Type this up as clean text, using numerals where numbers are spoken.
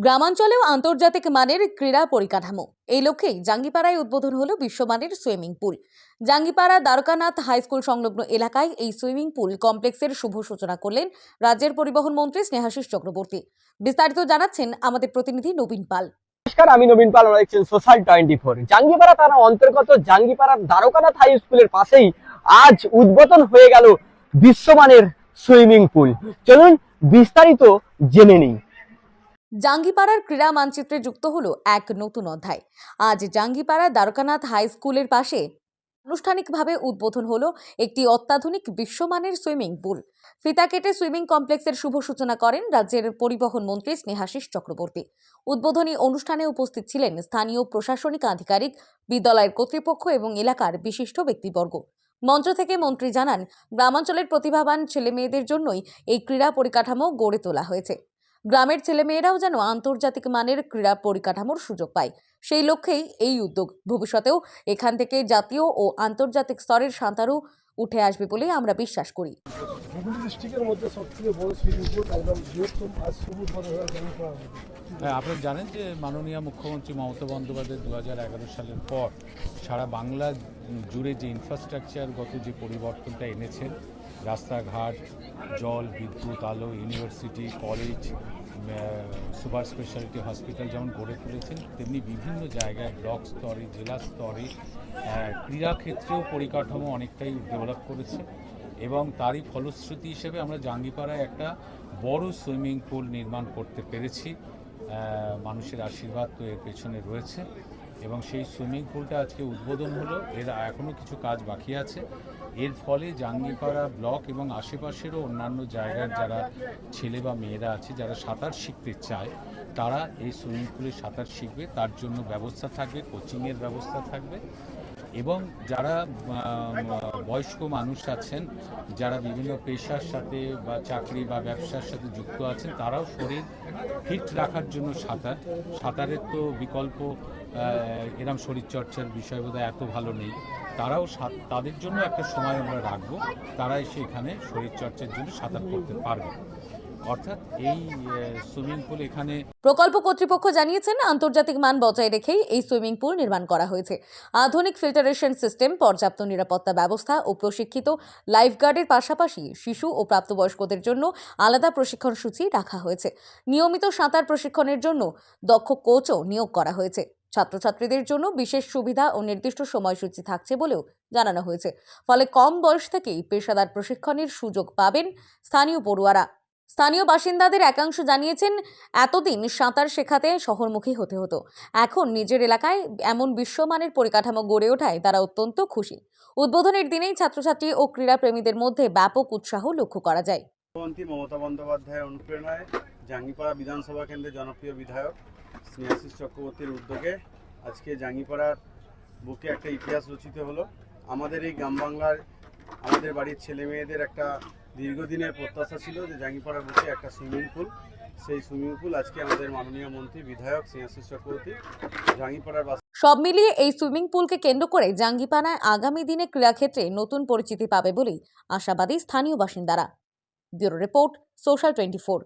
গ্রামাঞ্চলেও আন্তর্জাতিক মানের ক্রীড়া পরিকাঠামো এই লক্ষ্যেই জাঙ্গিপাড়ায় উদ্বোধন হলো বিশ্বমানের swimming pool. Jangipara Dwarakanath high school সংলগ্ন এলাকায় এই সুইমিং পুল কমপ্লেক্সের শুভ সূচনা করলেন রাজ্যের পরিবহন মন্ত্রী স্নেহাশিস চক্রবর্তী। বিস্তারিত জানাচ্ছেন আমাদের প্রতিনিধি নবীন পাল। নমস্কার, আমি নবীন পাল, দেখছেন সোশ্যাল 24। জাঙ্গিপাড়া থানা অন্তর্গত জাঙ্গিপাড়ার দ্বারকানাথ হাই স্কুলের পাশেই আজ উদ্বোধন হয়ে গেল বিশ্বমানের সুইমিং পুল। চলুন বিস্তারিত জেনে নিই। জাঙ্গিপাড়ার ক্রীড়া মানচিত্রে যুক্ত হলো এক নতুন অধ্যায়। আজ জাঙ্গিপাড়া দ্বারকানাথ হাই স্কুলের পাশে আনুষ্ঠানিকভাবে উদ্বোধন হলো একটি অত্যাধুনিক বিশ্বমানের সুইমিং পুল। ফিতা কেটে সুইমিং কমপ্লেক্সের শুভ সূচনা করেন রাজ্যের পরিবহন মন্ত্রী স্নেহাশিস চক্রবর্তী। উদ্বোধনী অনুষ্ঠানে উপস্থিত ছিলেন স্থানীয় প্রশাসনিক আধিকারিক, বিদ্যালয়ের কর্তৃপক্ষ এবং এলাকার বিশিষ্ট ব্যক্তিবর্গ। মঞ্চ থেকে মন্ত্রী জানান, গ্রামাঞ্চলের প্রতিভাবান ছেলেমেয়েদের জন্যই এই ক্রীড়া পরিকাঠামো গড়ে তোলা হয়েছে। গ্রামের ছেলেমেয়েরাও যেন আন্তর্জাতিক মানের ক্রীড়া পরিকাঠামোর সুযোগ পায়, সেই লক্ষ্যেই এই উদ্যোগ। ভবিষ্যতেও এখান থেকে জাতীয় ও আন্তর্জাতিক স্তরের সাঁতারু উঠে আসবে বলে আমরা বিশ্বাস করি। আপনারা জানেন যে মাননীয় মুখ্যমন্ত্রী মমতা বন্দ্যোপাধ্যায় 2011 সালের পর সারা বাংলা জুড়ে যে ইনফ্রাস্ট্রাকচারগত যে পরিবর্তনটা এনেছেন, রাস্তাঘাট, জল, বিদ্যুৎ, আলো, university, college, super speciality hospital যেমন গড়ে তুলেছেন, তেমনি বিভিন্ন জায়গায় ব্লক স্তরে, জেলা স্তরে ক্রীড়াক্ষেত্রেও পরিকাঠামো অনেকটাই ডেভেলপ করেছে। এবং তারই ফলশ্রুতি হিসেবে আমরা জাঙ্গিপাড়ায় একটা বড় সুইমিং পুল নির্মাণ করতে পেরেছি। মানুষের আশীর্বাদ তো এর পেছনে রয়েছে এবং সেই সুইমিং পুলটা আজকে উদ্বোধন হলো। এর এখনও কিছু কাজ বাকি আছে। এর ফলে জাঙ্গিপাড়া ব্লক এবং আশেপাশেরও অন্যান্য জায়গার যারা ছেলে বা মেয়েরা আছে, যারা সাঁতার শিখতে চায়, তারা এই সুইমিং পুলে সাঁতার শিখবে। তার জন্য ব্যবস্থা থাকবে, কোচিংয়ের ব্যবস্থা থাকবে। এবং যারা বয়স্ক মানুষ আছেন, যারা বিভিন্ন পেশার সাথে বা চাকরি বা ব্যবসার সাথে যুক্ত আছেন, তারাও শরীর ফিট রাখার জন্য সাঁতারের তো বিকল্প এরম শরীরচর্চার বিষয় বোধহয় এত ভালো নেই। তারাও তাদের জন্য একটা সময় আমরা রাখবো, তারা এসে এখানে শরীরচর্চার জন্য সাঁতার করতে পারবে। অর্থাৎ এই সুইমিং পুল এখানে প্রকল্প কর্তৃপক্ষ জানিয়েছেন, আন্তর্জাতিক মান বজায় রেখেই এই সুইমিং পুল নির্মাণ করা হয়েছে। আধুনিক ফিল্টারেশন সিস্টেম, পর্যাপ্ত নিরাপত্তা ব্যবস্থা ও প্রশিক্ষিত লাইফগার্ডের পাশাপাশি শিশু ও প্রাপ্তবয়স্কদের জন্য আলাদা প্রশিক্ষণ সূচি রাখা হয়েছে। নিয়মিত সাঁতার প্রশিক্ষণের জন্য দক্ষ কোচও নিয়োগ করা হয়েছে। ছাত্রছাত্রীদের জন্য বিশেষ সুবিধা ও নির্দিষ্ট সময়সূচি থাকছে বলেও জানানো হয়েছে। ফলে কম বয়স থেকেই পেশাদার প্রশিক্ষণের সুযোগ পাবেন স্থানীয় পড়ুয়ারা। স্থানীয় বাসিন্দাদের একাংশ জানিয়েছেন, এতদিন সাঁতার শেখাতে শহরমুখী হতে হতো, এখন নিজের এলাকায় এমন বিশ্বমানের পরিকাঠামো গড়ে ওঠায় তারা অত্যন্ত খুশি। উদ্বোধনের দিনেই ছাত্রছাত্রী ও ক্রীড়াপ্রেমীদের মধ্যে ব্যাপক উৎসাহ লক্ষ্য করা যায়। মুখ্যমন্ত্রী মমতা বন্দ্যোপাধ্যায়ের অনুপ্রেরণায় জাঙ্গিপাড়া বিধানসভা কেন্দ্রের জনপ্রিয় বিধায়ক স্নেহাশিস চক্রবর্তীর উদ্যোগে আজকে জাঙ্গিপাড়ার বুকে একটা ইতিহাস রচিত হলো। আমাদের এই গ্রাম বাংলার আমাদের বাড়ির ছেলে মেয়েদের একটা দীর্ঘদিনের প্রত্যাশা ছিল যে জাঙ্গিপাড়ার বুকে একটা সুইমিং পুল। সেই সুইমিং পুল আজকে আমাদের মাননীয় মন্ত্রী বিধায়ক স্নেহাশিস চক্রবর্তী জাঙ্গিপাড়ার সব মিলিয়ে এই সুইমিং পুলকে কেন্দ্র করে জাঙ্গিপাড়ায় আগামী দিনে ক্রীড়াক্ষেত্রে নতুন পরিচিতি পাবে বলেই আশাবাদী স্থানীয় বাসিন্দারা। Bureau report, social 24।